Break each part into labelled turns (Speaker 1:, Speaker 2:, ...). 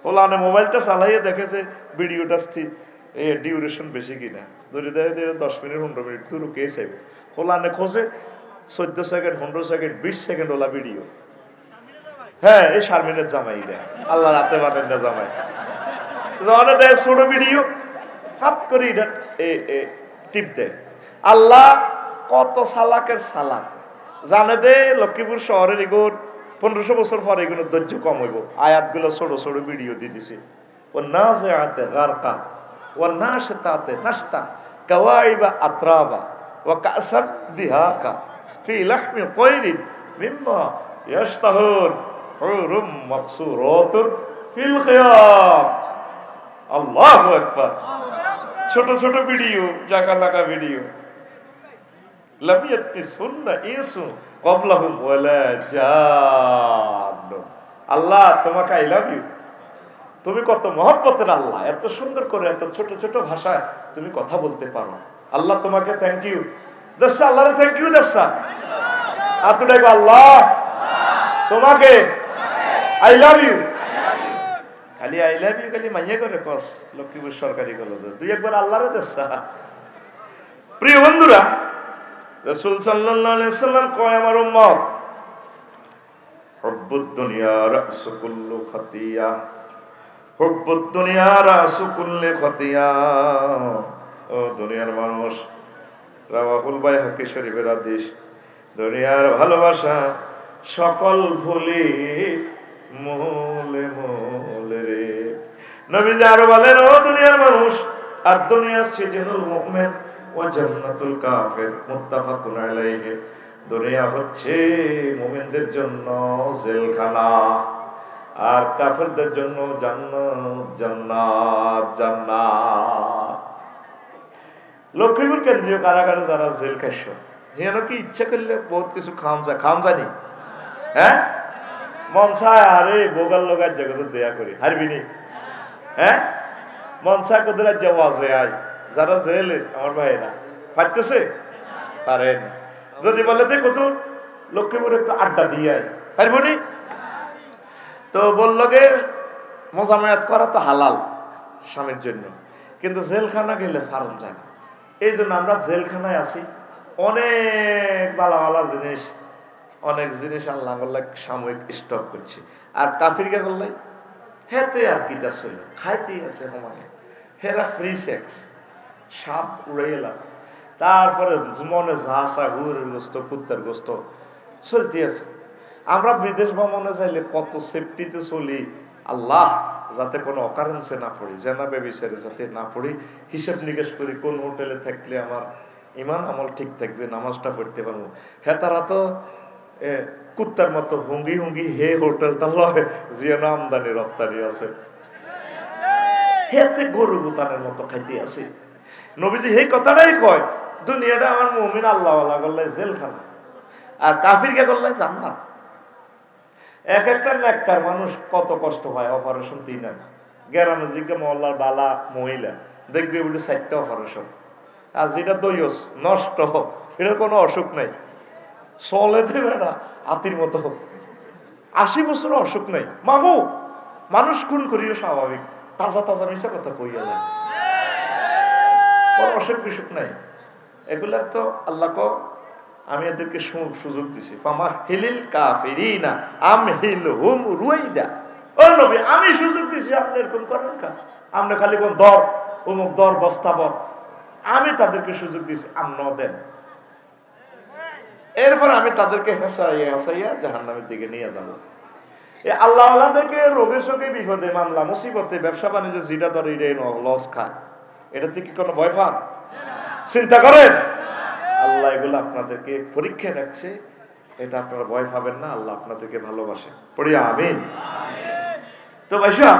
Speaker 1: ওলানে মোবাইলটা চালাইয়ে দেখেছে ভিডিওটা ডিউরেশন বেশি কিনা, ধরে দেয় 10 মিনিট 15 মিনিট তুই কে চাইবে। ওলানে খোঁজে 14 second 15 second 20 second OLA video. হ্যাঁ, এই শারমিনের জামাই দেয়, আল্লাহ রাতে বানেন না জামাই রওনা দেয় ছোট ভিডিও, হাত করে এটা টিপ দেয়। আল্লাহ কত সালাকের সালাক জানে দে। লক্ষ্মীপুর শহরের এগুলো 1500 বছর পরে এগুলো ধৈর্য কম হইব। আয়াতগুলো ছোট ছোট ভিডিও দিয়ে দিছে। ও না যে আতে গারকা ও না সে তাতে নাস্তা কাওয়াইবা আত্রাবা ও কাসার দিহাকা ফি লাহমি তায়রিন মিম্মা ইয়াশতাহুন হুরুম মাকসুরাতুন ফিল খিয়াম। আল্লাহু আকবার। ছোট ছোট ভিডিও, জায়গা লাগা ভিডিও। লামিয়াত পিসুন্না ইসু ক্বাবলাহুম ওয়ালা জান। আল্লাহ তোমাকে আই লাভ ইউ। তুমি কত মহব্বতের আল্লাহ, এত সুন্দর করে এত ছোট ছোট ভাষায় তুমি কথা বলতে পারো। আল্লাহ তোমাকে থ্যাংক ইউ দর্শা। আল্লাহরে থ্যাংক ইউ দর্শা। আতুডাই আল্লাহ তোমাকে আই লাভ ইউ। খালি আই লাভ ইউ খালি মাইয়া করে কস লক্ষ্মীপুর সরকারি কলেজে, দুই একবার আল্লাহরে দর্শা। প্রিয় বন্ধুরা, রাসূল সাল্লাল্লাহু আলাইহি ওয়াসাল্লাম কয় আমার উম্মত হুব্বুদ দুনিয়া রাসু কুল্লু খাতিয়া, হুব্বুদ দুনিয়া রাসু কুল্লি খাতিয়া। ও দুনিয়ার মানুষ, রাওয়াহুল বাইহাকি শরীফের হাদিস, দুনিয়ার ভালোবাসা সকল ভুলি মূলে মূলে রে। নবীজি আরো বলেন, ও দুনিয়ার মানুষ, আর দুনিয়া সিজনুল মুমিন ওয়া জান্নাতুল কাফির, মুত্তাফাকুন আলাইহি। দুনিয়া হচ্ছে মুমিনদের জন্য জেলখানা, আর কাফেরদের জন্য জান্নাত জান্নাত জান্নাত। লক্ষ্মীপুর কেন্দ্রীয় কারাগারে যারা জেল খাইছ, হেন কি ইচ্ছা করলে বহুত কিছু খাম জানি। হ্যাঁ, মন চায় আরে বোগাল লোকার জগত দেয়া করি হারবিনি। হ্যাঁ, মন চায় কোদের যাওয়া যায় যারা জেলে আমার ভাইরা পারতেছে পারেন। যদি বলে দে কত লক্ষ্মীপুর একটু আড্ডা দিয়ে পারবনি, তো বলল গে মোজামায়াত করা তো হালাল স্বামীর জন্য, কিন্তু জেলখানা গেলে ফারণ যায় না। এই জন্য আমরা জেলখানায় আছি। অনেক ভালো ভালো জিনিস, অনেক জিনিস আল্লাহ সাময়িক স্টক করছে। আর কাফিরকে করলে হেতে আর কি তা ছিল খাইতেই আছে সমানে, হেরা ফ্রি সেক্স, সাপ উড়ে এলাম। তারপরে মনে ঝাঁসা হুরের গোস্ত কুত্তার গোস্ত চলতে আছে। আমরা বিদেশ ভ্রমণে যাইলে কত সেফটিতে চলি, আল্লাহ যাতে কোনো অকারেন্সে না পড়ি, জেনা বেবিচারে যাতে না পড়ি, হিসেব নিকেশ করি কোন হোটেলে থাকলে আমার ইমান আমল ঠিক থাকবে, নামাজটা পড়তে পারবো। হ্যাঁ, তারা তো কুত্তার মতো হুঙ্গি হুঙ্গি হে হোটেলটা লয় যেন আমদানি রপ্তানি আছে, হেতে গরু গুতানের মতো খাইতে আছে। নবীজি এই কথাটাই কয়, দুনিয়াটা আমার মুমিন আল্লাহওয়ালা করলে জেলখানা, আর কাফিরকে করলে জান্নাত। এক একটা নেককার মানুষ কত কষ্ট হয় অপারেশন দিই না। গ্রামে জিজ্ঞা মহল্লার বালা মহিলা দেখবে বলে 4টা অপারেশন, আর যেটা দইস নষ্ট, এটার কোনো অসুখ নাই, চলে দেবে না হাতির মতো। 80 বছর অসুখ নাই। মাগো মানুষ খুন করিও স্বাভাবিক, তাজা তাজা মিশা কথা কইয়া যায়, কোনো অসুখ বিসুখ নাই। এগুলা তো আল্লাহ আমি এদেরকে সুযোগ দিছি, ফামা হিলিল কাফিরিনা আমহিলহুম রুয়াইদা। ও নবী, আমি সুযোগ দিছি, আপনি এরকম করেন কা? আপনি খালি কোন দর অমুক দর বস্তাবর, আমি তাদেরকে সুযোগ দিছি, আমরাও দেন। এরপর আমি তাদেরকে হেসাইয়া হেসাইয়া জাহান্নামের দিকে নিয়ে যাব। এই আল্লাহ আল্লাহদেরকে রোগে শোকে বিপদে মামলা মুসিবতে ব্যবসা বাণিজ্য যেটা ধরে এটাই লস খায়, এটা থেকে কোনো ভয় পান? চিন্তা করেন আল্লাহ এগুলো আপনাদেরকে পরীক্ষা রাখছে, এটা আপনারা ভয় পাবেন না, আল্লাহ আপনাদেরকে ভালোবাসে। পড়ি আমিন। তো ভাইসা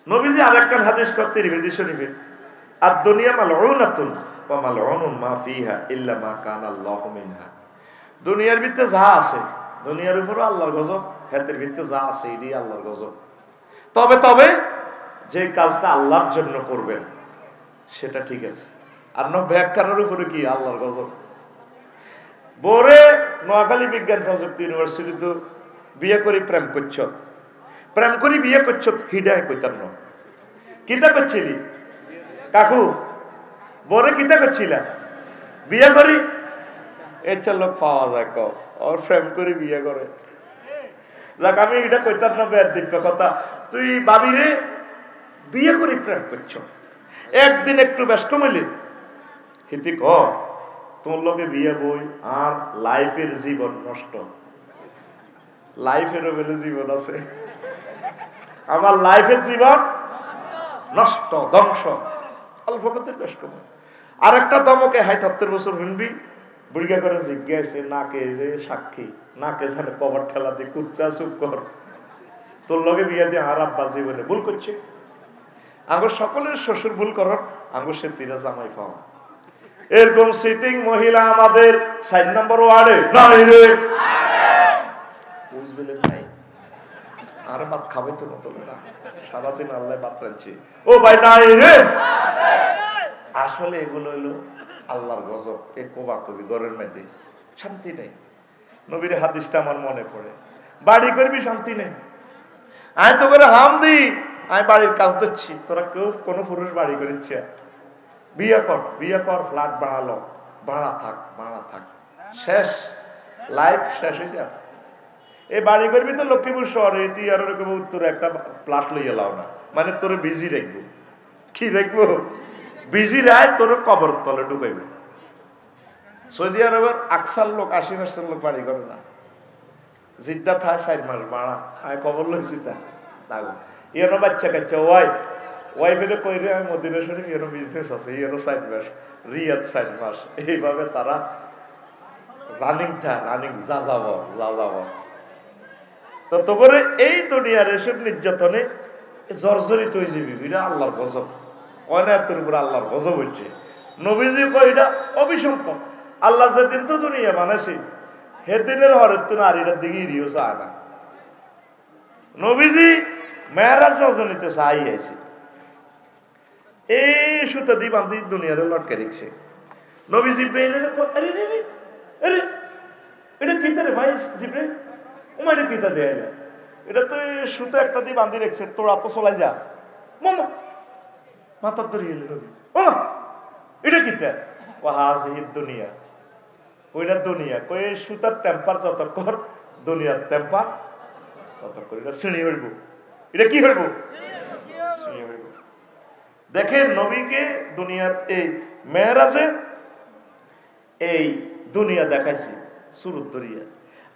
Speaker 1: নবীজি আরেকখান হাদিস করতে রিভিজি শরীফে, আর দুনিয়া মালউনাতুন ওয়া মালউনুন মা ফিহা ইল্লা মা কানা আল্লাহু মিনহা। দুনিয়ার ভিতরে যা আছে, দুনিয়ার উপরও আল্লাহর গজব, হাতের ভিতরে যা আছে এটাই আল্লাহর গজব। তবে তবে যে কাজটা আল্লাহর জন্য করবেন সেটা ঠিক আছে, আর ব্যাখ্যার উপরে কি আল্লাহর গজব। বোরে নোয়াখালী বিজ্ঞান প্রযুক্তি ইউনিভার্সিটি তো বিয়ে করে প্রেম করছ, প্রেম করি বিয়ে করছো হিডায় কইতাম না কিতা করছিলি কাকু বরে কিতা করছিলা বিয়ে করি এর লোক পাওয়া যায় কম ওর প্রেম করি বিয়ে করে যাক আমি এটা কইতাম না বের দিব্য কথা তুই ভাবি রে বিয়ে করি প্রেম করছো একদিন একটু বেশ কমিলি হিতি ক তোর লগে বিয়ে বই আর লাইফের জীবন নষ্ট লাইফেরও বেলে জীবন আছে আমার লাইফের জীবন নষ্ট ধ্বংস অল্প করতে বেশ কমে আর একটা দমকে ৭৫ বছর শুনবি বুড়িয়া করে জিজ্ঞাসে নাকে রে সাক্ষী নাকে জানে কবর ঠেলা দিয়ে কুত্তা চুপ কর তোর লগে বিয়ে দিয়ে আর আব্বা জীবনে ভুল করছে আঙ্গুর সকলের শ্বশুর ভুল করার আঙ্গুর সে তিরা জামাই পাওয়া এরকম সিটিং মহিলা আমাদের ৬ নম্বর ওয়ার্ডে নাই রে বুঝবেন নাই আর ভাত খাবে তো মতো না সারাদিন আল্লাহ ভাত রাখছে ও ভাই নাই রে আসলে এগুলো হইলো আল্লাহর গজব এ কোবা কবি ঘরের মধ্যে শান্তি নেই নবীর হাদিসটা আমার মনে পড়ে বাড়ি করবি শান্তি নেই আমি তো করে হাম দি আমি বাড়ির কাজ দিচ্ছি তোরা কেউ কোনো পুরুষ বাড়ি করিচ্ছে বিয়ে কর ফ্ল্যাট বাড়ালো ভাড়া থাক শেষ লাইফ শেষ হয়ে যায় এই বাড়ি করবি তো লক্ষ্মীপুর শহরে তুই আর ওরকম উত্তরে একটা প্লাট লইয়া লাও না মানে তোরে বিজি রাখবো কি রাখবো বিজি রায় তোর কবর তলে ঢুকাইবে সৌদি আরবের 80% লোক বাড়ি করে না জিদ্দা থায় 4 মাস বাড়া আমি খবর লইছি তা ইয়েনো বাচ্চা কাচ্চা ওয়াইফের কইরে আমি মদিনা শরীফ ইয়েনো বিজনেস আছে ইয়েনো 4 মাস রিয়াদ 4 মাস এইভাবে তারা রানিং যা যাব তো তোরে এই দুনিয়ার এসব নির্যাতনে জর্জরিত হয়ে যাবি এটা আল্লাহর গজব অনায়তের উপর আল্লাহর গজব হচ্ছে নবীজি কইটা অবিসম্পদ আল্লাহ যেদিন তো দুনিয়া বানাইছে সেদিনের হরের তো নারীটার দিকে ইরিও চায় না নবীজি মেয়েরাজ রজনীতে চাই আছে এই সুতা দিয়ে বান্ধি দুনিয়ারে লটকে রেখছে নবীজি এটা কিতা রে ভাই জিব্রে এটা কিতা দেয় এটা তো সুতা একটা দিয়ে বান্ধি রেখছে তোরা তো চলাই যা মামা মাথার ধরে এলে নবী ও এটা কিতা দুনিয়া ওইটা দুনিয়া কই সুতার টেম্পার যত কর দুনিয়ার টেম্পার তত করে এটা শ্রেণী হইব এটা কি হইব শ্রেণী হইব দেখেন নবীকে দুনিয়ার এই মেয়েরাজে এই দুনিয়া দেখাইছে সুরত দরিয়া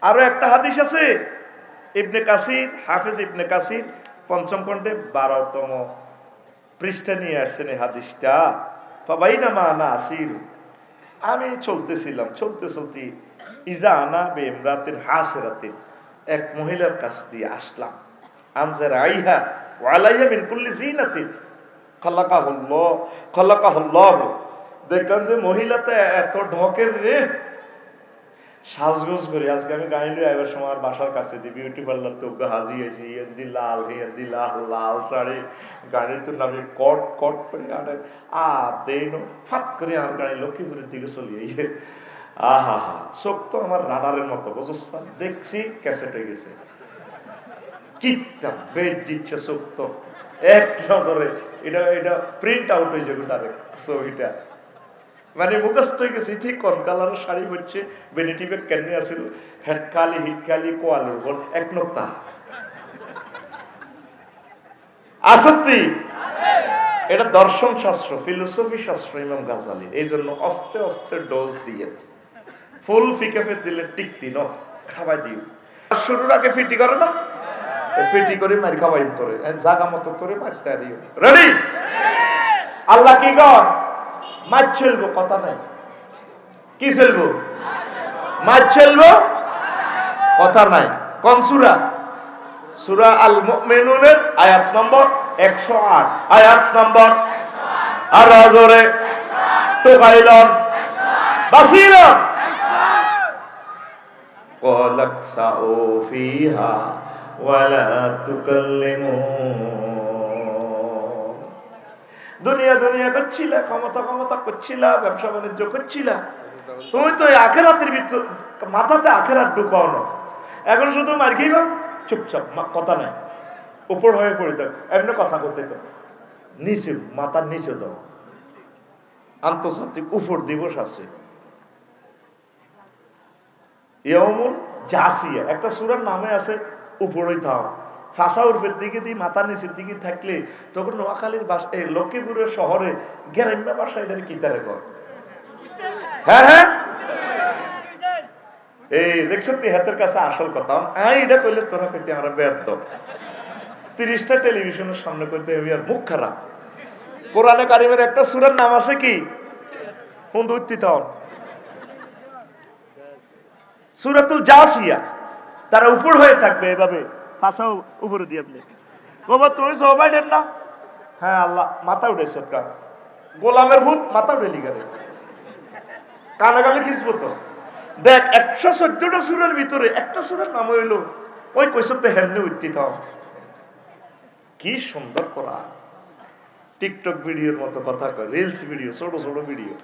Speaker 1: আরো একটা হাদিস আছে ইবনে কাসির হাফেজ ইবনে কাসির ৫ম খণ্ডে ১২তম পৃষ্ঠা নিয়ে আসছেন এই হাদিসটা ফাবাইনামা আনা আসির আমি চলতেছিলাম চলতে ইজা আনা বে ইমরাতিন হাসিরাতিন এক মহিলার কাছ দিয়ে আসলাম আমজার আইহা ওয়ালাইহা মিন কুল্লি জিনাতিন খালাকাহুল্লাহ দেখলাম যে মহিলাটা এত ঢকের রে সাজগোজ করে আজকে আমি গাড়ি লই আইবার সময় বাসার কাছে দি বিউটি পার্লার তো হাজি আছি দি লাল শাড়ি গাড়ি তো নামে কট করে আরে দেন ফাট করে আর গাড়ি লক্ষ্মীপুরের দিকে চলে আইয়ে আহা চোখ তো আমার রাডারের মতো বুঝছ দেখছি ক্যাসেটে গেছে কিতা বেদ দিচ্ছে চোখ তো এক নজরে এটা প্রিন্ট আউট হয়েছে ডাইরেক্ট ছবিটা মানে মুখস্থ হয়ে গেছে ঠিক কোন কালারের শাড়ি হচ্ছে বেনিটি ব্যাগ কেনে আসিল হেটকালি হিটকালি কোয়ালের উপর এক নোক্তা আসক্তি এটা দর্শন শাস্ত্র ফিলোসফি শাস্ত্র ইমাম গাজালি এই জন্য অস্তে অস্তে ডোজ দিয়ে ফুল ফিকাফে দিলে টিকতি ন খাওয়াই দিও শুরুর আগে ফিটি করে না ফিটি করে মারি খাওয়াই তোরে জাগা মতো তোরে মারতে আরিও রেডি আল্লাহ কি কর মাছ চলবো কথা নাই কি চলবো মাছ চলবো কথা নাই কোন সূরা সূরা আল মুমিনুনের আয়াত নম্বর 108 আয়াত নম্বর 108 আর জোরে তোকাইলন বাসিলন ক্বালাক সাউ ফিহা ওয়ালা তুকাল্লিমুন দুনিয়া করছিলা ক্ষমতা করছিলা ব্যবসা বাণিজ্য করছিলা তুমি তো আখেরাতের ভিতর মাথাতে আখেরাত ঢুকাও না এখন শুধু মার খাইবা চুপচাপ কথা নাই উপর হয়ে পড়ে দাও, এমনি কথা করতে দাও, নিচে মাথার নিচে দাও। আন্তর্জাতিক উপর দিবস আছে, ইয়মুল জাসিয়া, একটা সূরার নামে আছে উপরই থাও। ফাঁসা উর্ফের দিকে দিয়ে মাথার নিচের দিকে থাকলে তখন নোয়াখালীর লক্ষ্মীপুরের শহরে গ্রাম্য ভাষায় এদের কিতারে কর। হ্যাঁ হ্যাঁ, এই দেখছো তুই হাতের কাছে আসল কথা। এটা কইলে তোরা কইতে আমরা ব্যর্থ, 30টা টেলিভিশনের সামনে কইতে হবে আর মুখ খারাপ। কোরআনে কারিমের একটা সূরার নাম আছে কি? সূরাতুল জাসিয়া। তারা উপর হয়ে থাকবে এভাবে, পাছাও উপরে দিয়ে আপনি বাবা তুই জো বাইডেন না? হ্যাঁ আল্লাহ, মাথা উঠেছে সরকার, গোলামের ভূত মাথা উঠে লিগারে কানে গালে খিসবো তো। দেখ 114টা সূরার ভিতরে একটা সূরার নাম হইলো ওই কইসতে হেরনে উঠতে থাও। কি সুন্দর কোরআন! টিকটক ভিডিওর মতো কথা কয়, রিলস ভিডিও, ছোট ছোট ভিডিও।